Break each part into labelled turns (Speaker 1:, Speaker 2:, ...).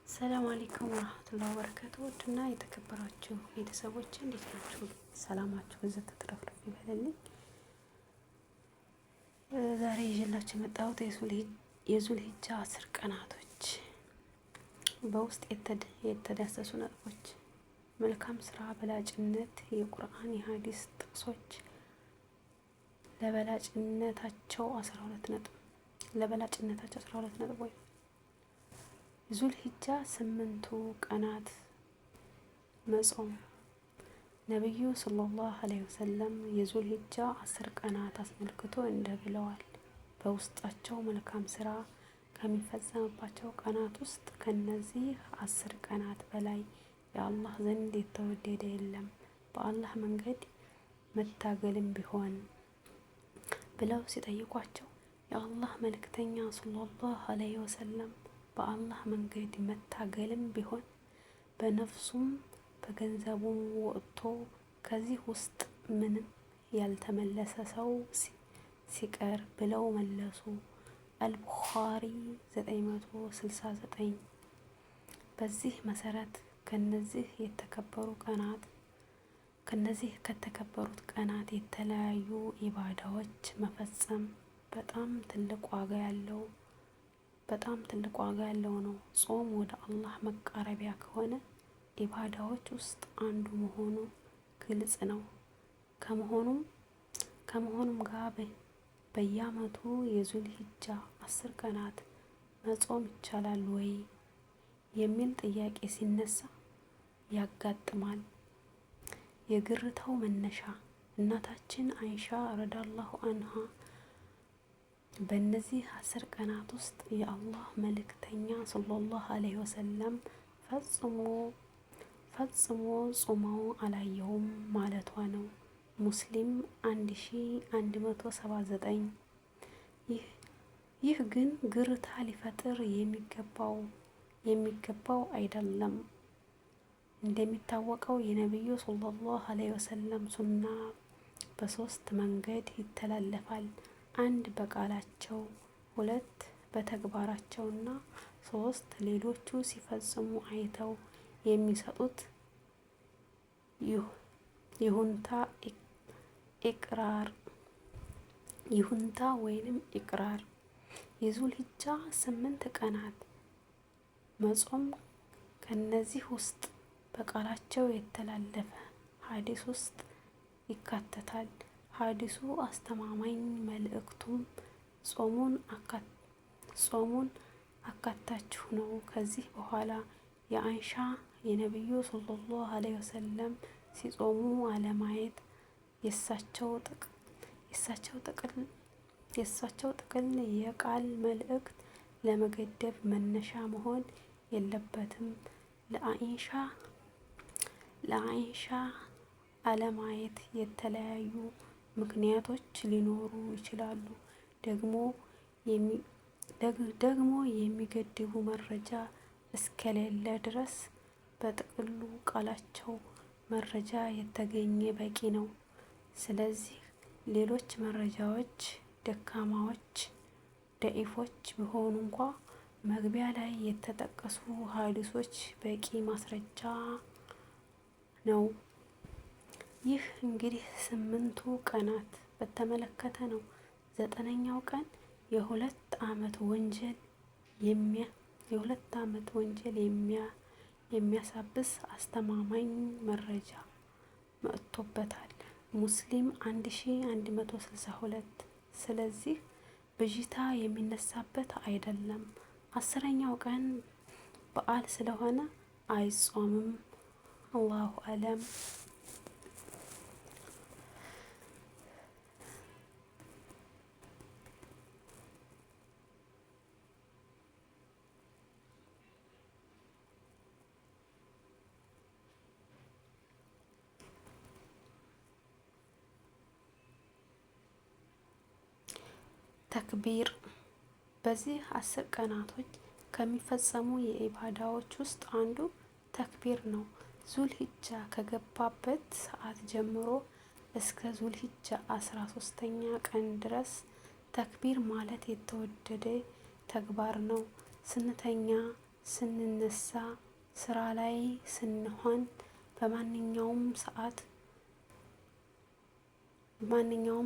Speaker 1: ሰላም አለይኩም ወራህመቱላሂ ወበረካቱ። ውድና የተከበራችሁ ቤተሰቦች እንዴት ናችሁ? ሰላማችሁ በዘት ተትረፍረፍ ይበልልኝ። ዛሬ ይዤላችሁ የመጣሁት የዙልሂጃ 10 ቀናቶች በውስጥ የተዳሰሱ ነጥቦች፣ መልካም ስራ በላጭነት፣ የቁርአን የሐዲስ ጥቅሶች፣ ለበላጭነታቸው 12 ነጥቦች። ዙልሂጃ 8ቱ ቀናት መጾም። ነብዩ ሰለላሁ ዐለይሂ ወሰለም የዙልሂጃ 10 ቀናት አስመልክቶ እንዲህ ብለዋል። በውስጣቸው መልካም ስራ ከሚፈጸምባቸው ቀናት ውስጥ ከነዚህ 10 ቀናት በላይ የአላህ ዘንድ የተወደደ የለም። በአላህ መንገድ መታገልም ቢሆን ብለው ሲጠይቋቸው የአላህ መልእክተኛ ሰለላሁ ዐለይሂ ወሰለም በአላህ መንገድ መታገልም ቢሆን በነፍሱም በገንዘቡም ወጥቶ ከዚህ ውስጥ ምንም ያልተመለሰ ሰው ሲቀር ብለው መለሱ። አልቡኻሪ 969። በዚህ መሰረት ከነዚህ ከተከበሩት ቀናት የተለያዩ ኢባዳዎች መፈጸም በጣም ትልቅ ዋጋ ያለው ነው። ጾም ወደ አላህ መቃረቢያ ከሆነ ኢባዳዎች ውስጥ አንዱ መሆኑ ግልጽ ነው። ከመሆኑም ጋር በየዓመቱ የዙልሂጃ 10 ቀናት መጾም ይቻላል ወይ የሚል ጥያቄ ሲነሳ ያጋጥማል። የግርታው መነሻ እናታችን አይሻ ረዲየላሁ አንሃ በእነዚህ 10 ቀናት ውስጥ የአላህ መልእክተኛ ሰለላሁ ዐለይሂ ወሰለም ፈጽሞ ጾመው አላየሁም ማለቷ ነው። ሙስሊም 1179። ይህ ግን ግርታ ሊፈጥር የሚገባው አይደለም። እንደሚታወቀው የነብዩ ሰለላሁ ዐለይሂ ወሰለም ሱና በ3 መንገድ ይተላለፋል። 1 በቃላቸው፣ 2 በተግባራቸውና 3 ሌሎቹ ሲፈጽሙ አይተው የሚሰጡት ይሁንታ ወይንም ኢቅራር። የዙልሂጃ 8 ቀናት መጾም ከነዚህ ውስጥ በቃላቸው የተላለፈ ሐዲስ ውስጥ ይካተታል። ሐዲሱ አስተማማኝ መልእክቱም ጾሙን አካታችሁ ነው። ከዚህ በኋላ የአይሻ የነብዩ ሰለላሁ ዐለይሂ ወሰለም ሲጾሙ አለማየት የእሳቸው ጥቅል የቃል መልእክት ለመገደብ መነሻ መሆን የለበትም። ለአይሻ አለማየት የተለያዩ ምክንያቶች ሊኖሩ ይችላሉ። ደግሞ የሚገድቡ መረጃ እስከሌለ ድረስ በጥቅሉ ቃላቸው መረጃ የተገኘ በቂ ነው። ስለዚህ ሌሎች መረጃዎች ደኢፎች ቢሆኑ እንኳ መግቢያ ላይ የተጠቀሱ ሐዲሶች በቂ ማስረጃ ነው። ይህ እንግዲህ 8ቱ ቀናት በተመለከተ ነው። 9ኛው ቀን የ2 ዓመት ወንጀል የሚያሳብስ አስተማማኝ መረጃ መጥቶበታል። ሙስሊም 1162። ስለዚህ ብዥታ የሚነሳበት አይደለም። 10ኛው ቀን በዓል ስለሆነ አይጾምም። አላሁ አለም። ተክቢር። በዚህ 10 ቀናቶች ከሚፈጸሙ የኢባዳዎች ውስጥ አንዱ ተክቢር ነው። ዙልሂጃ ከገባበት ሰዓት ጀምሮ እስከ ዙልሂጃ 13ኛ ቀን ድረስ ተክቢር ማለት የተወደደ ተግባር ነው። ስንተኛ ስንነሳ፣ ስራ ላይ ስንሆን፣ በማንኛውም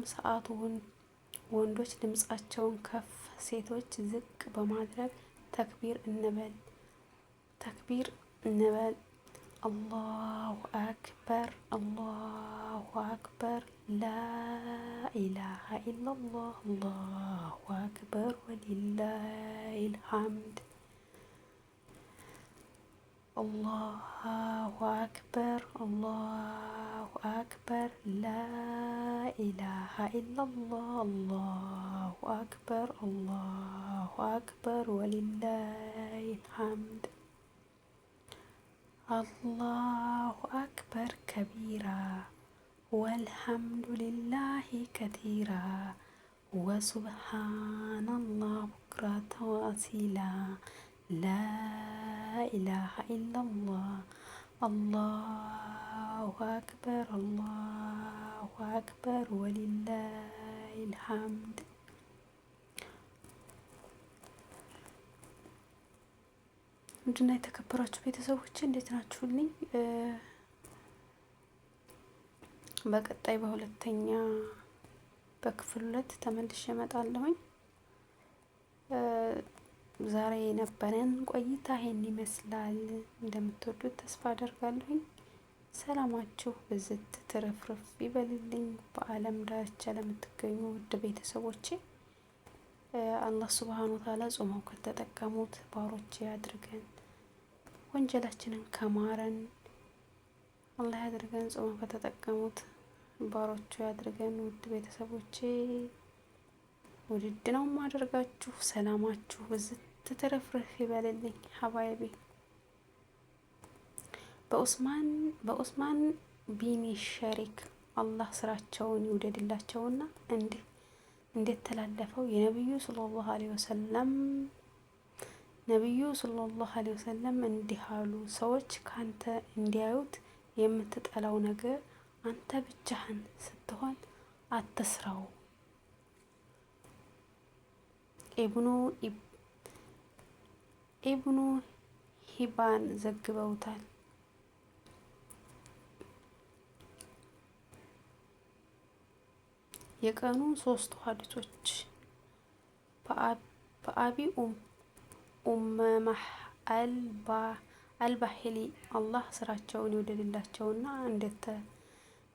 Speaker 1: ሰዓት ወንዶች ድምፃቸውን ከፍ፣ ሴቶች ዝቅ በማድረግ ተክቢር እንበል። አላሁ አክበር፣ አላሁ አክበር፣ ላኢላሃ ኢለላህ፣ አላሁ አክበር ወሊላሂል ሐምድ። አላሁ አክበር፣ አላሁ አክበር፣ ላኢላሃ ኢለላህ፣ አላሁ አክበር፣ አላሁ አክበር ወሊላሂል ሐምድ። አላሁ አክበር ከቢራ ወልሐምዱሊላሂ ከቲራ ወሱብሃነላህ ቡክረተ ወአሲላ ላኢላሃ ኢለላህ። አላሁ አክበር፣ አላሁ አክበር ወሊላሂል ሐምድ። ምንድና የተከበራችሁ ቤተሰቦች እንዴት ናችሁልኝ? በቀጣይ በክፍል 2 ተመልሼ እመጣለሁኝ። ዛሬ የነበረን ቆይታ ይሄን ይመስላል። እንደምትወዱት ተስፋ አደርጋለሁኝ። ሰላማችሁ ብዝት ትርፍርፍ ይበልልኝ። በዓለም ዳርቻ ለምትገኙ ውድ ቤተሰቦቼ አላህ ሱብሃነሁ ወተዓላ ጾመው ከተጠቀሙት ባሮች ያድርገን። ወንጀላችንን ከማረን አላህ ያድርገን። ጾመው ከተጠቀሙት ባሮቹ ያድርገን። ውድ ቤተሰቦቼ ውድድ ነው ማደርጋችሁ። ሰላማችሁ ብዝት ትርፍርፍ ይበልልኝ። ሀባይቢ በኡስማን ቢኒ ሸሪክ አላህ ስራቸውን ይውደድላቸውና እንዴት ተላለፈው የነብዩ ሰለላሁ ዐለይሂ ወሰለም እንዲህ አሉ። ሰዎች ካንተ እንዲያዩት የምትጠላው ነገር አንተ ብቻህን ስትሆን አትስራው። ኢብኑ ሂባን ዘግበውታል። የቀኑ 3 ሐዲሶች በአቢ ኡመማህ አልባሂሊ አላህ ስራቸውን ይወደድላቸውና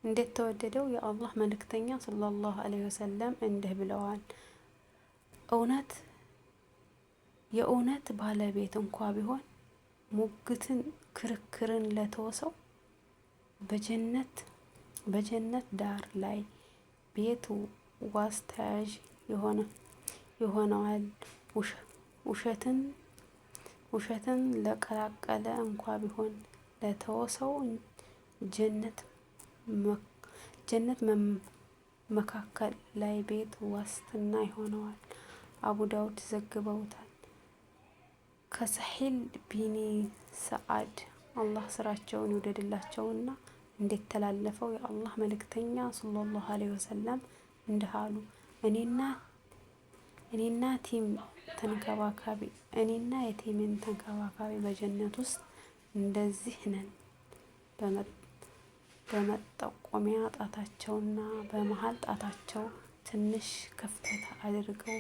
Speaker 1: እንዴት ተወደደው የአላህ መልእክተኛ ሰለላሁ ዐለይሂ ወሰለም እንዲህ ብለዋል። የእውነት ባለቤት እንኳ ቢሆን ሙግትን፣ ክርክርን ለተወሰው በጀነት ዳር ላይ ቤቱ ዋስ ተያዥ ይሆነዋል። ውሸትን ለቀላቀለ እንኳ ቢሆን ለተወሰው ጀነት መካከል ላይ ቤት ዋስትና ይሆነዋል። አቡ ዳውድ ዘግበውታል። ከሰሒል ቢኒ ሰዓድ አላህ ስራቸውን ይውደድላቸውና እንዴት ተላለፈው የአላህ መልእክተኛ ሰለላሁ ዐለይሂ ወሰለም እንዲህ አሉ። እኔና የቲምን ተንከባካቢ በጀነት ውስጥ እንደዚህ ነን። በመጠቆሚያ ጣታቸውና በመሃል ጣታቸው ትንሽ ክፍተት አድርገው